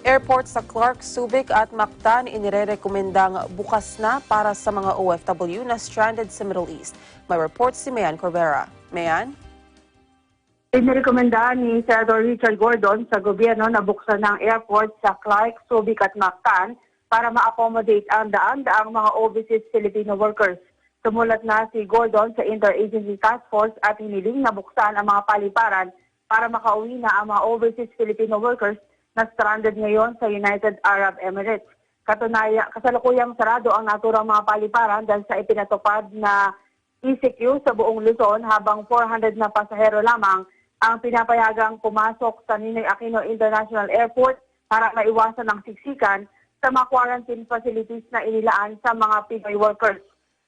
Airport sa Clark, Subic at Mactan inirerekomendang bukas na para sa mga OFW na stranded sa Middle East. May report si Mayan Corvera. Mayan? Inirekomenda ni Senator Richard Gordon sa gobyerno na buksan ng airport sa Clark, Subic at Mactan para ma-accommodate ang daan-daang mga overseas Filipino workers. Sumulat na si Gordon sa Interagency Task Force at hiniling na buksan ang mga paliparan para makauwi na ang mga overseas Filipino workers na stranded ngayon sa United Arab Emirates. Kasalukuyang sarado ang naturang mga paliparan dahil sa ipinatupad na ECQ sa buong Luzon habang 400 na pasahero lamang ang pinapayagang pumasok sa Ninoy Aquino International Airport para maiwasan ang siksikan sa mga quarantine facilities na inilaan sa mga Pinoy workers.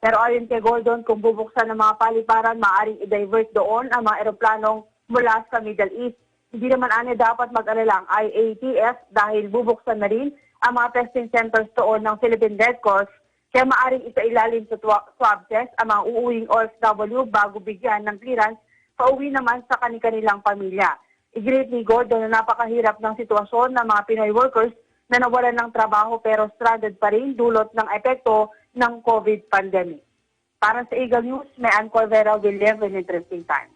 Pero ayon kay Gordon, kung bubuksan ng mga paliparan, maaaring i-divert doon ang mga eroplanong mula sa Middle East. Hindi naman dapat mag-alala ang IATF dahil bubuksan na rin ang mga testing centers doon ng Philippine Red Cross, kaya maaaring isailalim sa swab test ang mga uuwing OFW bago bigyan ng clearance pauwi naman sa kanilang pamilya. I-greet ni Gordon na napakahirap ng sitwasyon ng mga Pinoy workers na nawalan ng trabaho pero stranded pa rin dulot ng epekto ng COVID pandemic. Para sa Eagle News, may Ann Corvera will live in interesting time.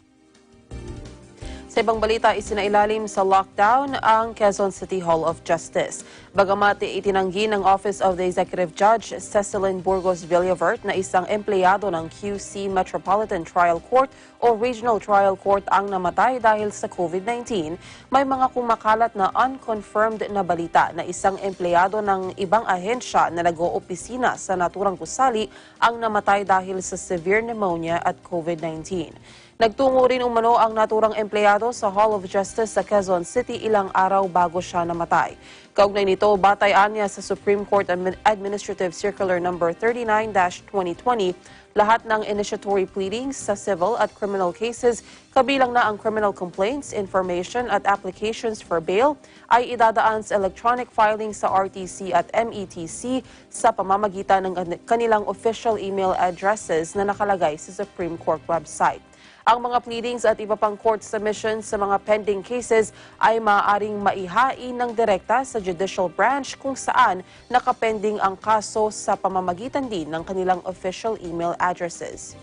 Sa ibang balita, isinailalim sa lockdown ang Quezon City Hall of Justice. Bagamat itinanggi ng Office of the Executive Judge Cecilin Burgos Villavert na isang empleyado ng QC Metropolitan Trial Court o Regional Trial Court ang namatay dahil sa COVID-19, may mga kumakalat na unconfirmed na balita na isang empleyado ng ibang ahensya na nag-oopisina sa naturang gusali ang namatay dahil sa severe pneumonia at COVID-19. Nagtungo rin umano ang naturang empleyado sa Hall of Justice sa Quezon City ilang araw bago siya namatay. Kaugnay nito, batayan niya sa Supreme Court Administrative Circular No. 39-2020, lahat ng initiatory pleadings sa civil at criminal cases, kabilang na ang criminal complaints, information at applications for bail, ay idadaan sa electronic filing sa RTC at METC sa pamamagitan ng kanilang official email addresses na nakalagay sa Supreme Court website. Ang mga pleadings at iba pang court submissions sa mga pending cases ay maaaring maihain ng direkta sa judicial branch kung saan nakapending ang kaso sa pamamagitan din ng kanilang official email addresses.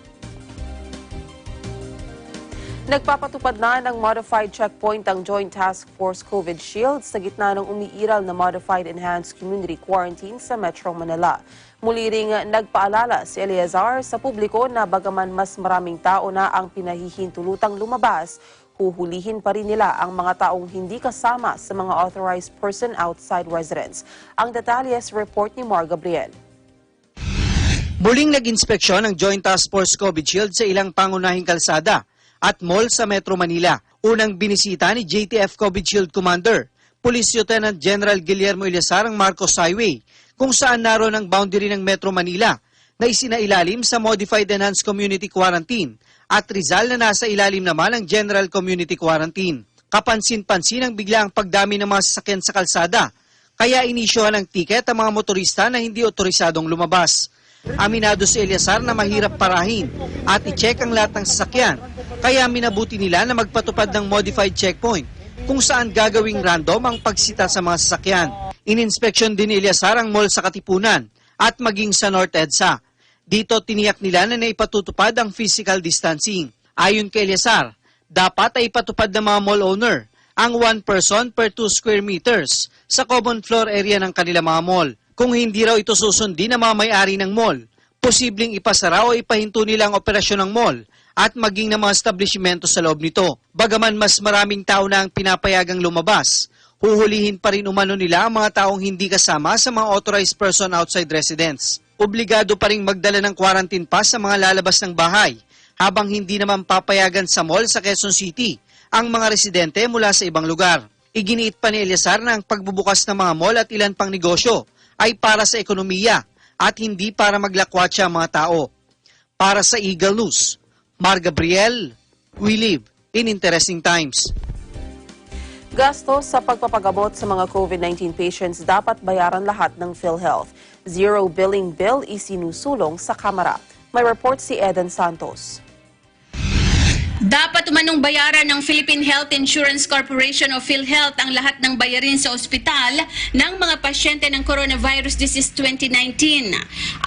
Nagpapatupad na ng modified checkpoint ang Joint Task Force COVID Shield sa gitna ng umiiral na Modified Enhanced Community Quarantine sa Metro Manila. Muli ring nagpaalala si Eleazar sa publiko na bagaman mas maraming tao na ang pinahihintulutang lumabas, huhulihin pa rin nila ang mga taong hindi kasama sa mga authorized person outside residence. Ang detalles report ni Mar Gabriel. Muling nag-inspeksyon ng Joint Task Force COVID Shield sa ilang pangunahing kalsada at mall sa Metro Manila. Unang binisita ni JTF COVID Shield Commander, Police Lieutenant General Guillermo Eleazar ang Marcos Highway, kung saan naroon ang boundary ng Metro Manila na isinailalim sa Modified Enhanced Community Quarantine at Rizal na nasa ilalim naman ang General Community Quarantine. Kapansin-pansin ang biglaang pagdami ng mga sasakyan sa kalsada, kaya inisyohan ng tiket ang mga motorista na hindi otorisadong lumabas. Aminado si Eleazar na mahirap parahin at i-check ang lahat ng sasakyan, kaya minabuti nila na magpatupad ng modified checkpoint kung saan gagawing random ang pagsita sa mga sasakyan. Ininspeksyon din ni Eleazar ang mall sa Katipunan at maging sa North EDSA. Dito tiniyak nila na naipatutupad ang physical distancing. Ayon kay Eleazar, dapat ay ipatupad ng mga mall owner ang 1 person per 2 square meters sa common floor area ng kanilang mga mall. Kung hindi raw ito susundin ng mga may-ari ng mall, posibleng ipasara o ipahinto nila ang operasyon ng mall at maging ng mga establishmento sa loob nito. Bagaman mas maraming tao na ang pinapayagang lumabas, huhulihin pa rin umano nila ang mga taong hindi kasama sa mga authorized person outside residence. Obligado pa rin magdala ng quarantine pass sa mga lalabas ng bahay, habang hindi naman papayagan sa mall sa Quezon City ang mga residente mula sa ibang lugar. Iginiit pa ni Eliazar na ang pagbubukas ng mga mall at ilan pang negosyo ay para sa ekonomiya at hindi para maglakwatsa ang mga tao. Para sa Eagle News, Mar Gabriel, we live in interesting times. Gastos sa pagpapagamot sa mga COVID-19 patients dapat bayaran lahat ng PhilHealth. Zero billing bill isinusulong sa Kamara. May report si Eden Santos. Dapat umanong bayaran ng Philippine Health Insurance Corporation o PhilHealth ang lahat ng bayarin sa ospital ng mga pasyente ng coronavirus disease 2019.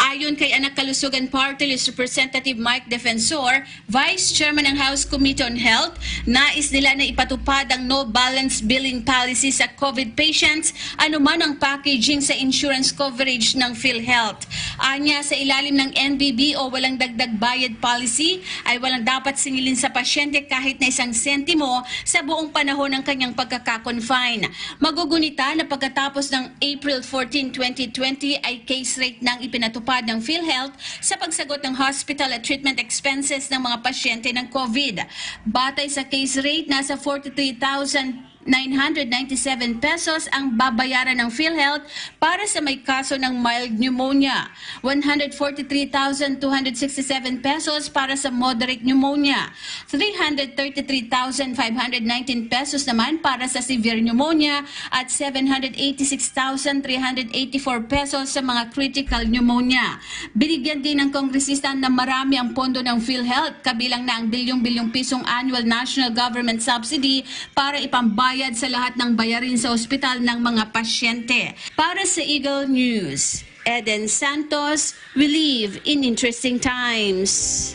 Ayon kay Anak Kalusugan Party List Representative Mike Defensor, Vice Chairman ng House Committee on Health, nais nila na ipatupad ang no balance billing policy sa COVID patients, anuman ang packaging sa insurance coverage ng PhilHealth. Anya, sa ilalim ng NBB o walang dagdag bayad policy ay walang dapat singilin sa pasyente kahit na 1 sentimo sa buong panahon ng kanyang pagkakakonfine. Magugunita na pagkatapos ng April 14, 2020 ay case rate ng ipinatupad ng PhilHealth sa pagsagot ng hospital at treatment expenses ng mga pasyente ng COVID. Batay sa case rate, nasa 43,997 pesos ang babayaran ng PhilHealth para sa may kaso ng mild pneumonia, 143,267 pesos para sa moderate pneumonia, 333,519 pesos naman para sa severe pneumonia at 786,384 pesos sa mga critical pneumonia. Binigyan din ng kongresista na marami ang pondo ng PhilHealth, kabilang na ang bilyong-bilyong pisong annual national government subsidy para ipambayad sa lahat ng bayarin sa ospital ng mga pasyente. Para sa Eagle News, Eden Santos, we live in interesting times.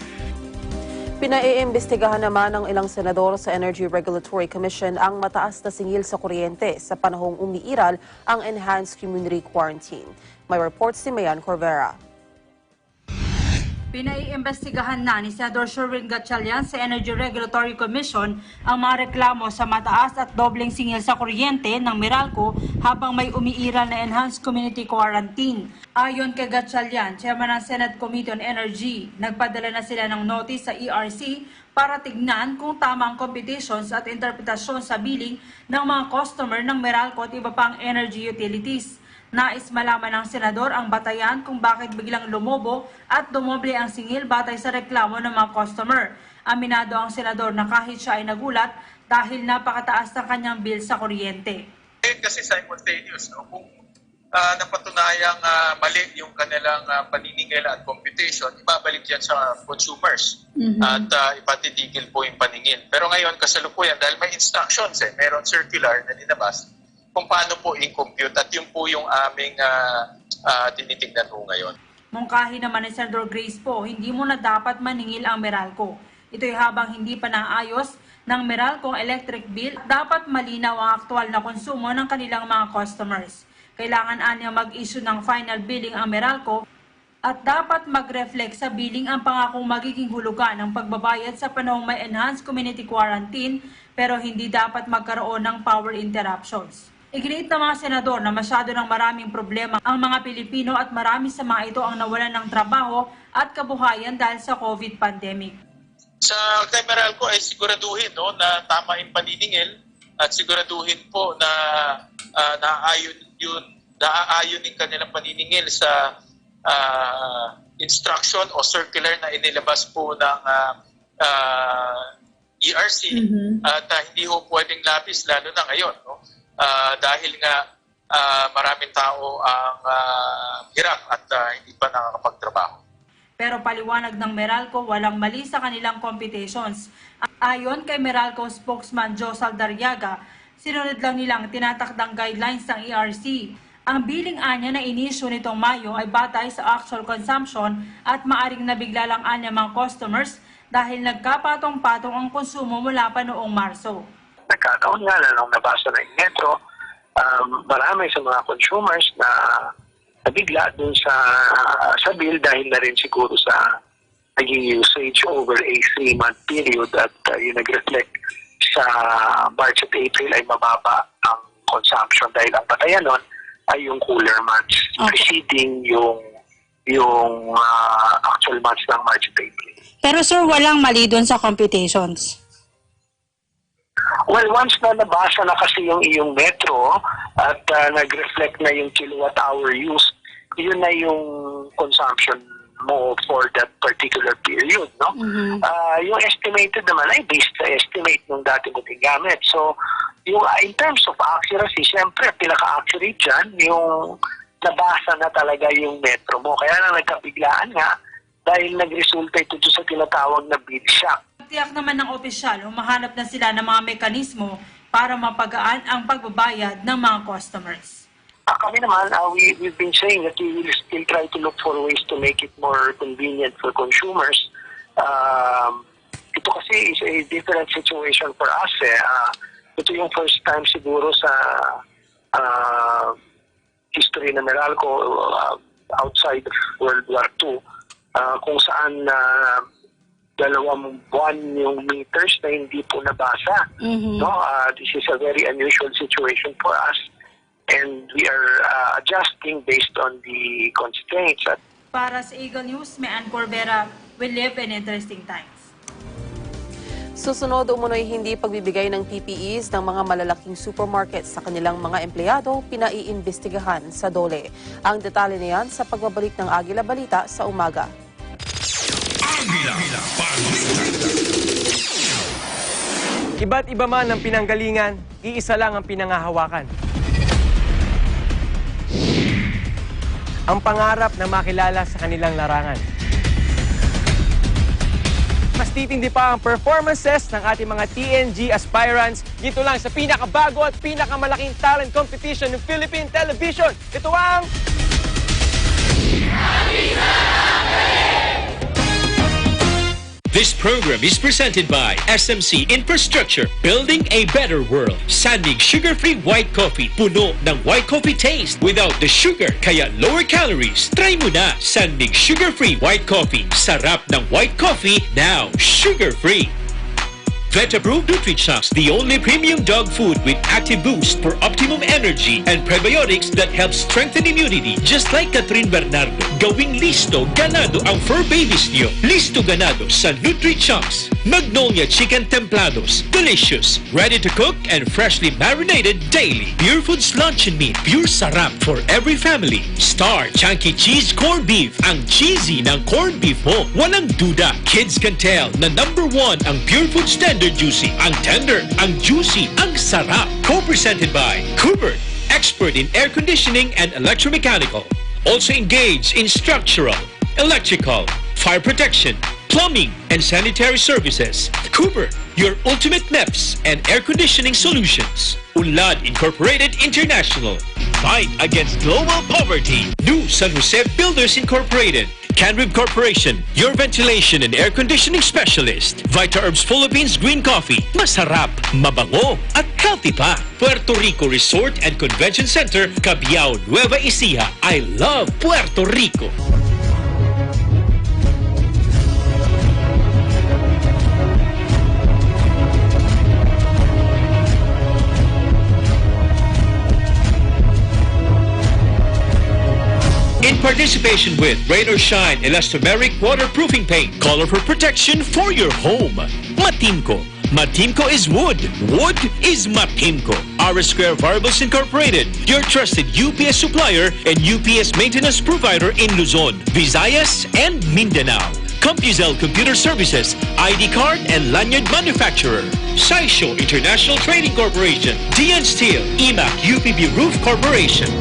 Pinaiimbestigahan naman ng ilang senador sa Energy Regulatory Commission ang mataas na singil sa kuryente sa panahong umiiral ang enhanced community quarantine. May report si Mayan Corvera. Pinaiimbestigahan na ni Senador Sherwin Gatchalian sa Energy Regulatory Commission ang mga reklamo sa mataas at dobleng singil sa kuryente ng Meralco habang may umiiral na enhanced community quarantine. Ayon kay Gatchalian, Chairman ng Senate Committee on Energy, nagpadala na sila ng notice sa ERC para tignan kung tama ang computations at interpretasyon sa billing ng mga customer ng Meralco at iba pang energy utilities. Nais malaman ng senador ang batayan kung bakit biglang lumobo at dumoble ang singil batay sa reklamo ng mga customer. Aminado ang senador na kahit siya ay nagulat dahil napakataas ng kanyang bill sa kuryente. Kasi simultaneous, no? Kung napatunayang mali yung kanilang paniningil at computation, ibabalik yan sa consumers at ipatitigil po yung paningil. Pero ngayon, kasalukuyan, dahil may instructions, meron circular na dinabas, kung paano po i-compute at yun po yung aming tinitignan po ngayon. Mungkahi naman ni Senador Grace po, hindi mo na dapat maningil ang Meralco. Ito'y habang hindi pa naayos ng Meralco ang electric bill, dapat malinaw ang aktual na konsumo ng kanilang mga customers. Kailangan anya mag-issue ng final billing ang Meralco at dapat mag-reflect sa billing ang pangakong magiging hulugan ng pagbabayad sa panahong may enhanced community quarantine pero hindi dapat magkaroon ng power interruptions. Iginiit ng mga senador na masyado ng maraming problema ang mga Pilipino at marami sa mga ito ang nawalan ng trabaho at kabuhayan dahil sa COVID pandemic. Sa kay Meralco ay siguraduhin na tama yung paniningil at siguraduhin po na naaayon yung kanilang paniningil sa instruction o circular na inilabas po ng ERC at hindi ho pwedeng labis lalo na ngayon. Dahil nga maraming tao ang hirap at hindi pa nakakapagtrabaho. Pero paliwanag ng Meralco, walang mali sa kanilang computations. Ayon kay Meralco spokesman Joe Saldarriaga, sinunod lang nilang tinatakdang guidelines ng ERC. Ang billing anya na inisyu nitong Mayo ay batay sa actual consumption at maaring nabigla lang anya mga customers dahil nagkapatong-patong ang konsumo mula pa noong Marso. Nagkataon nga na nung nabasa na yung metro, marami sa mga consumers na nabigla dun sa bill dahil na rin siguro sa naging usage over a 3-month period at yung nag-reflect sa March at April ay mababa ang consumption dahil ang batayan nun ay yung cooler months preceding yung actual months ng March at April. Pero sir, walang mali dun sa computations? Well, once na nabasa na kasi yung iyong metro at nag-reflect na yung kilowatt hour use, yun na yung consumption mo for that particular period, no? Yung estimated naman ay based sa estimate ng dati mo gamit. So, yung in terms of accuracy, syempre, pinaka-accurate dyan, yung nabasa na talaga yung metro mo. Kaya lang nagkabiglaan nga dahil nagresulta ito sa tinatawag na bill shock. Tiyak naman ng opisyal, humahanap na sila ng mga mekanismo para mapagaan ang pagbabayad ng mga customers. Kami naman, we've been saying that we will still try to look for ways to make it more convenient for consumers. Ito kasi is a different situation for us. Ito yung first time siguro sa history ng Meralco outside of World War II kung saan 2 buwan yung meters na hindi po nabasa. No? This is a very unusual situation for us. And we are adjusting based on the constraints. Para sa Eagle News, may Ann Corbera, we live in interesting times. Susunod umunoy hindi pagbibigay ng PPEs ng mga malalaking supermarkets sa kanilang mga empleyado, pinaiimbestigahan sa DOLE. Ang detalye niyan sa pagbabalik ng Agila Balita sa umaga. Agila Balita. Iba't iba man ang pinanggalingan, iisa lang ang pinangahawakan. Ang pangarap na makilala sa kanilang larangan. Mas titindi pa ang performances ng ating mga TNG aspirants dito lang sa pinakabago at pinakamalaking talent competition ng Philippine Television. Ito ang... This program is presented by SMC Infrastructure, building a better world. Sandig sugar-free white coffee, puno ng white coffee taste without the sugar, kaya lower calories. Try mo na Sandig sugar-free white coffee. Sarap ng white coffee, now sugar-free. Vet-approved Nutri-Chocs, the only premium dog food with active boost for optimum energy and probiotics that help strengthen immunity. Just like Catherine Bernardo, gawing listo ganado ang fur babies niyo. Listo ganado sa Nutri-Chocs. Magnolia Chicken Templados, delicious, ready to cook and freshly marinated daily. Pure Foods Luncheon Meat, pure sarap for every family. Star Chunky Cheese Corned Beef, ang cheesy ng corned beef mo. Walang duda, kids can tell na #1 ang Pure Foods Tender Juicy, ang tender, ang juicy, ang sarap. Co-presented by Kubert, expert in air conditioning and electromechanical. Also engaged in structural, electrical, fire protection, plumbing, and sanitary services. Kubert, your ultimate MEPS and air conditioning solutions. Unlad Incorporated International. Fight against global poverty. New San Jose Builders Incorporated. Canrib Corporation, your ventilation and air conditioning specialist. Vita Herbs Philippines Green Coffee. Masarap, mabango, at healthy pa. Puerto Rico Resort and Convention Center, Cabiao, Nueva Ecija. I love Puerto Rico. In participation with Rain or Shine Elastomeric Waterproofing Paint, color for protection for your home. Matimco. Matimco is wood. Wood is Matimco. R Square Variables Incorporated, your trusted UPS supplier and UPS maintenance provider in Luzon, Visayas, and Mindanao. CompuZell Computer Services, ID card and lanyard manufacturer. Saisho International Trading Corporation, DN Steel, IMAC UPB Roof Corporation.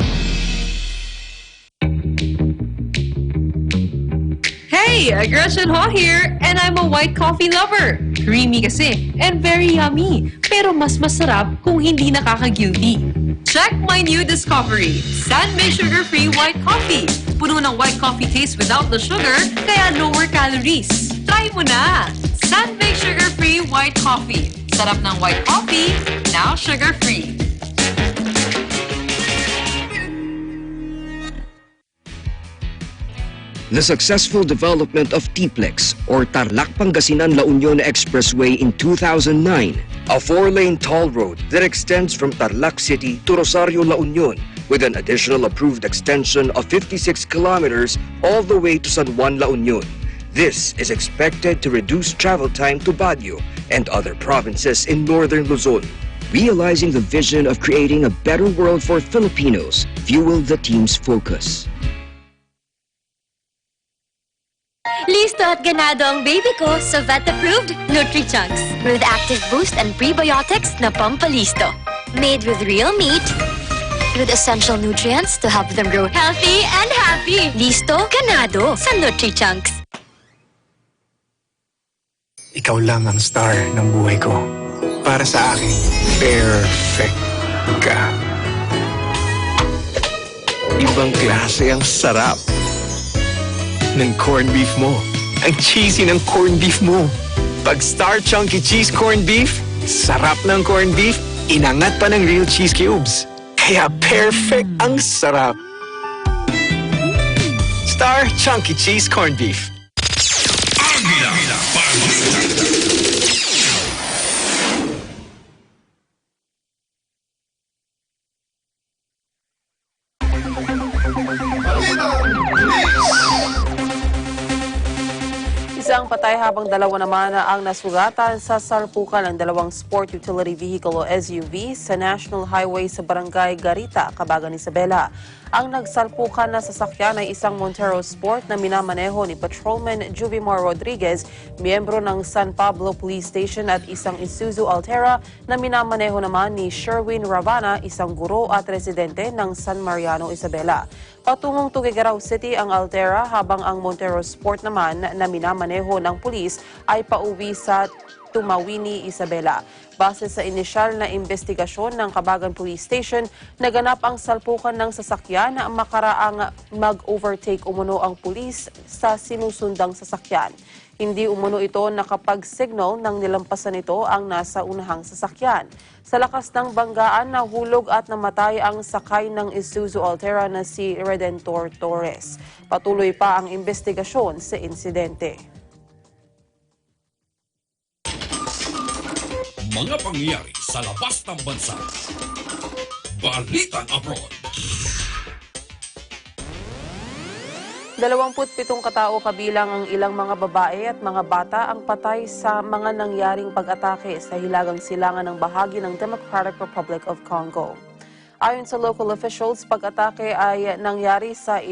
Hey, Gretchen Ho here, and I'm a white coffee lover. Creamy kasi, and very yummy. Pero mas masarap kung hindi nakaka-guilty. Check my new discovery, San-Made Sugar-Free White Coffee. Puno ng white coffee taste without the sugar, kaya lower calories. Try mo na! San-Made Sugar-Free White Coffee. Sarap ng white coffee, now sugar-free. The successful development of TPLEX, or Tarlac Pangasinan La Union Expressway in 2009, a 4-lane toll road that extends from Tarlac City to Rosario La Union, with an additional approved extension of 56 kilometers all the way to San Juan La Union. This is expected to reduce travel time to Baguio and other provinces in northern Luzon. Realizing the vision of creating a better world for Filipinos fueled the team's focus. Listo at ganado ang baby ko sa vet-approved Nutri-Chunks with active boost and prebiotics na pampalisto. Made with real meat, with essential nutrients to help them grow healthy and happy. Listo, ganado sa Nutri-Chunks. Ikaw lang ang star ng buhay ko. Para sa akin, perfect ka. Ibang klase ang sarap ng corned beef mo. Ang cheesy ng corned beef mo. Pag Star Chunky Cheese Corned Beef, sarap ng corned beef, inangat pa ng real cheese cubes. Kaya perfect ang sarap. Star Chunky Cheese Corned Beef. Isang patay habang dalawa naman ang nasugatan sa salpukan ng dalawang sport utility vehicle o SUV sa National Highway sa Barangay Garita, Cabagan, Isabela. Ang nagsalpukan na sasakyan ay isang Montero Sport na minamaneho ni Patrolman Juvimar Rodriguez, miyembro ng San Pablo Police Station, at isang Isuzu Altera na minamaneho naman ni Sherwin Ravana, isang guro at residente ng San Mariano, Isabela. Patungong Tuguegarao City ang Altera habang ang Montero Sport naman na minamaneho ng pulis ay pauwi sa Tumawini, Isabela. Base sa inisyal na investigasyon ng Cabagan Police Station, naganap ang salpukan ng sasakyan na makaraang mag-overtake umuno ang pulis sa sinusundang sasakyan. Hindi umuno ito nakapag-signal nang nilampasan ito ang nasa unahang sasakyan. Sa lakas ng banggaan, nahulog at namatay ang sakay ng Isuzu Altera na si Redentor Torres. Patuloy pa ang investigasyon sa insidente. Mga pangyayari sa labas ng bansa. Balitang Abroad. 27 katao kabilang ang ilang mga babae at mga bata ang patay sa mga nangyaring pag-atake sa hilagang silangan ng bahagi ng Democratic Republic of Congo. Ayon sa local officials, pag-atake ay nangyari sa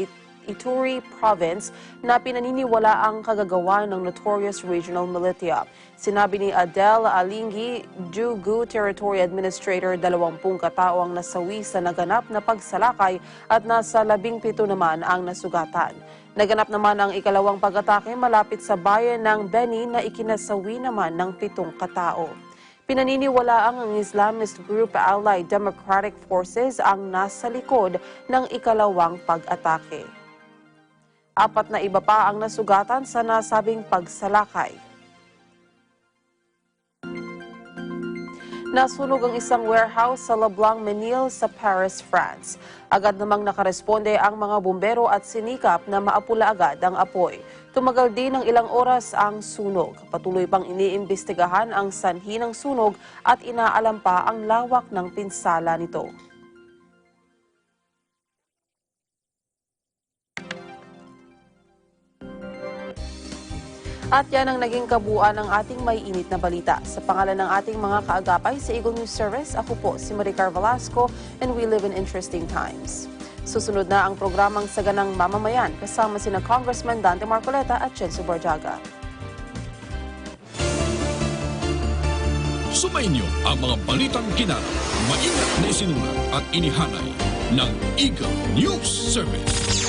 Ituri Province na pinaniniwala ang kagagawa ng notorious regional militia. Sinabi ni Adele Alinghi, Jugu Territory Administrator, 20 katao ang nasawi sa naganap na pagsalakay at nasa 17 naman ang nasugatan. Naganap naman ang ikalawang pag-atake malapit sa bayan ng Beni na ikinasawi naman ng 7 katao. Pinaniniwalaang ang Islamist group Allied Democratic Forces ang nasa likod ng ikalawang pag-atake. 4 na iba pa ang nasugatan sa nasabing pagsalakay. Nasunog ang isang warehouse sa Leblanc-Menil sa Paris, France. Agad namang nakaresponde ang mga bumbero at sinikap na maapula agad ang apoy. Tumagal din ng ilang oras ang sunog. Patuloy pang iniimbestigahan ang sanhi ng sunog at inaalam pa ang lawak ng pinsala nito. At yan ang naging kabuuan ng ating may init na balita. Sa pangalan ng ating mga kaagapay sa Eagle News Service, ako po si Maricar Velasco, and we live in interesting times. Susunod na ang programang Saganang Mamamayan kasama sina Congressman Dante Marcoleta at Chenzo Borjaga. Sumainyo ang mga balitang kinarap, maingat na isinulat at inihanay ng Eagle News Service.